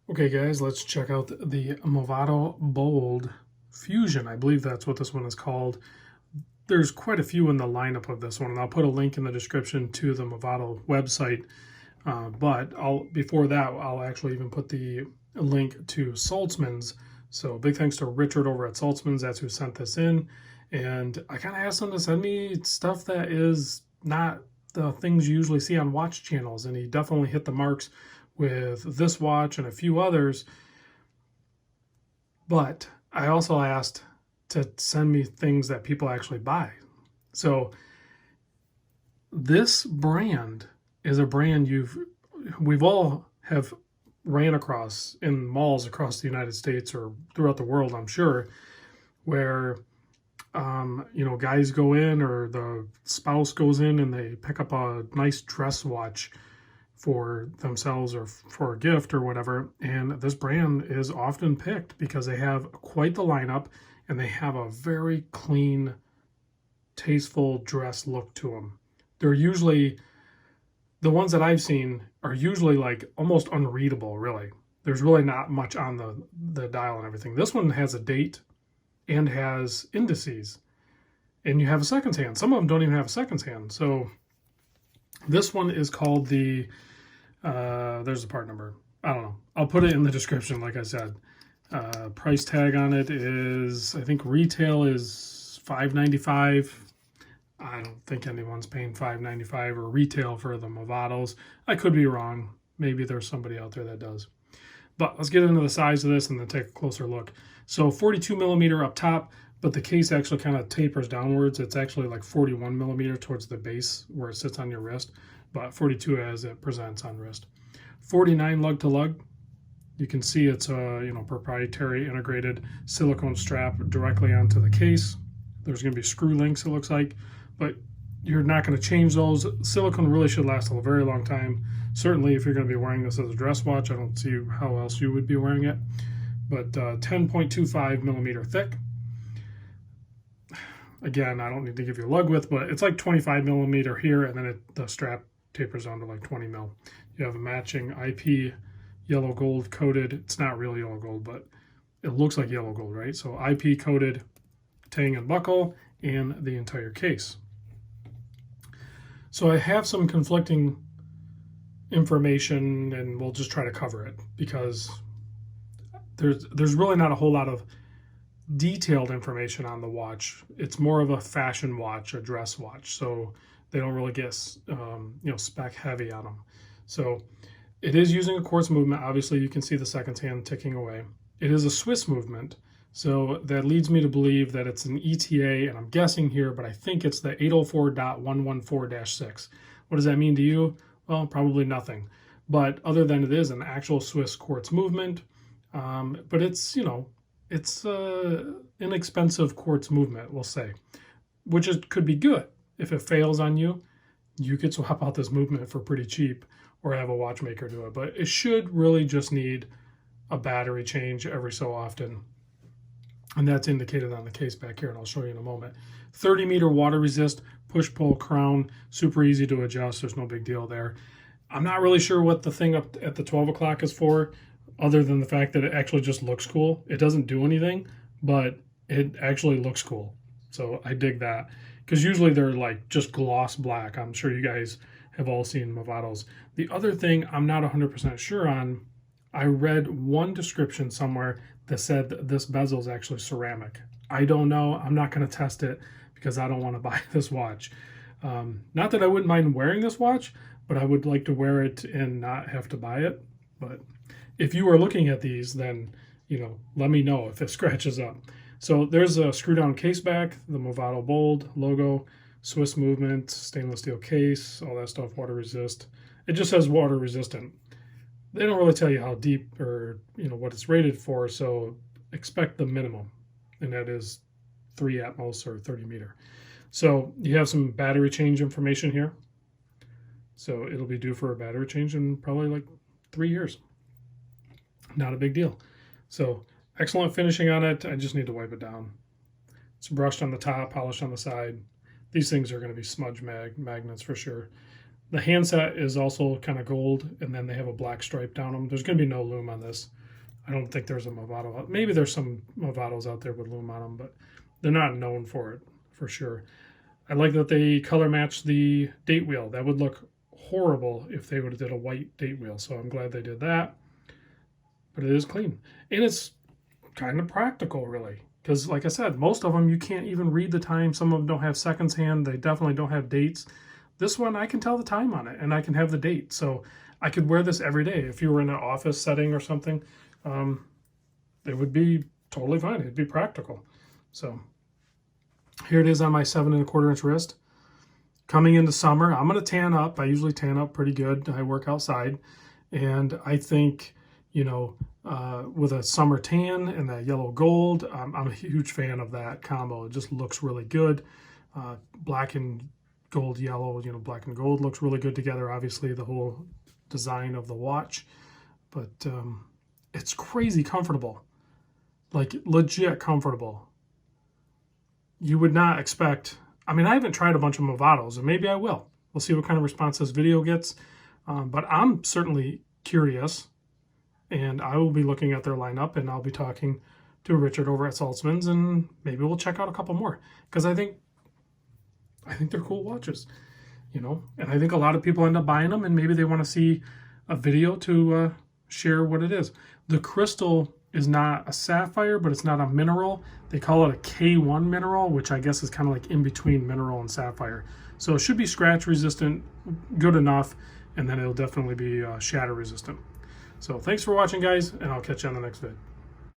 Okay guys, let's check out the Movado Bold Fusion. I believe that's what this one is called. There's quite a few in the lineup of this one, and I'll put a link in the description to the Movado website. But before that, I'll actually even put the link to Saltzman's. So big thanks to Richard over at Saltzman's. That's who sent this in. And I kind of asked him to send me stuff that is not the things you usually see on watch channels. And he definitely hit the marks with this watch and a few others. But I also asked to send me things that people actually buy. So this brand is a brand we've all have ran across in malls across the United States or throughout the world, I'm sure, where guys go in or the spouse goes in and they pick up a nice dress watch for themselves or for a gift or whatever. And this brand is often picked because they have quite the lineup and they have a very clean, tasteful dress look to them. They're usually, the ones that I've seen are usually like almost unreadable, really. There's really not much on the dial and everything. This one has a date and has indices. And you have a seconds hand. Some of them don't even have a seconds hand. So this one is called the, there's the part number. I don't know. I'll put it in the description, like I said. Price tag on it is, I think retail is $5.95. I don't think anyone's paying $5.95 or retail for the Movados. I could be wrong. Maybe there's somebody out there that does. But let's get into the size of this and then take a closer look. So 42 millimeter up top, but the case actually kind of tapers downwards. It's actually like 41 millimeter towards the base where it sits on your wrist, but 42 as it presents on wrist. 49 lug to lug. You can see it's a proprietary integrated silicone strap directly onto the case. There's going to be screw links, it looks like, but you're not going to change those. Silicone really should last a very long time. Certainly if you're going to be wearing this as a dress watch, I don't see how else you would be wearing it. But 10.25 millimeter thick. Again, I don't need to give you a lug width, but it's like 25 millimeter here, and then the strap tapers down to like 20 mil. You have a matching IP yellow gold coated. It's not real yellow gold, but it looks like yellow gold, right? So IP coated tang and buckle and the entire case. So I have some conflicting information, and we'll just try to cover it because there's really not a whole lot of detailed information on the watch. It's more of a fashion watch, a dress watch, so they don't really get spec heavy on them. So it is using a quartz movement. Obviously you can see the seconds hand ticking away. It is a Swiss movement, so that leads me to believe that it's an ETA, and I'm guessing here, but I think it's the 804.114-6. What does that mean to you? Well, probably nothing, but other than it is an actual Swiss quartz movement. But it's it's inexpensive quartz movement, we'll say, which could be good. If it fails on you, you could swap out this movement for pretty cheap or have a watchmaker do it. But it should really just need a battery change every so often. And that's indicated on the case back here, and I'll show you in a moment. 30 meter water resist, push-pull crown, super easy to adjust. There's no big deal there. I'm not really sure what the thing up at the 12 o'clock is for, other than the fact that it actually just looks cool. It doesn't do anything, but it actually looks cool. So I dig that, because usually they're like just gloss black. I'm sure you guys have all seen Movados. The other thing I'm not 100% sure on, I read one description somewhere that said that this bezel is actually ceramic. I don't know. I'm not going to test it because I don't want to buy this watch. Not that I wouldn't mind wearing this watch, but I would like to wear it and not have to buy it. But if you are looking at these, then let me know if it scratches up. So there's a screw down case back, the Movado Bold logo, Swiss movement, stainless steel case, all that stuff, water resist. It just says water resistant. They don't really tell you how deep or what it's rated for, so expect the minimum, and that is 3 atmos or 30 meter. So you have some battery change information here. So it'll be due for a battery change in probably like 3 years. Not a big deal. So excellent finishing on it. I just need to wipe it down. It's brushed on the top, polished on the side. These things are going to be smudge magnets for sure. The handset is also kind of gold, and then they have a black stripe down them. There's going to be no lume on this. I don't think there's a Movado. Maybe there's some Movados out there with lume on them, but they're not known for it, for sure. I like that they color match the date wheel. That would look horrible if they would have did a white date wheel, so I'm glad they did that. But it is clean. And it's kind of practical, really. Because, like I said, most of them you can't even read the time. Some of them don't have seconds hand. They definitely don't have dates. This one, I can tell the time on it, and I can have the date. So I could wear this every day. If you were in an office setting or something, it would be totally fine. It'd be practical. So here it is on my 7¼ inch wrist. Coming into summer, I'm going to tan up. I usually tan up pretty good. I work outside. And I think, you know, with a summer tan and that yellow gold, I'm a huge fan of that combo. It just looks really good. Black and gold yellow, you know, black and gold looks really good together. Obviously, the whole design of the watch. But it's crazy comfortable. Like, legit comfortable. You would not expect... I mean, I haven't tried a bunch of Movados, and maybe I will. We'll see what kind of response this video gets. But I'm certainly curious, and I will be looking at their lineup, and I'll be talking to Richard over at Saltzman's, and maybe we'll check out a couple more, because I think they're cool watches, you know. And I think a lot of people end up buying them, and maybe they want to see a video to share what it is. The crystal is not a sapphire, but it's not a mineral. They call it a K1 mineral, which I guess is kind of like in between mineral and sapphire. So it should be scratch resistant, good enough, and then it'll definitely be shatter resistant. So thanks for watching, guys, and I'll catch you on the next vid.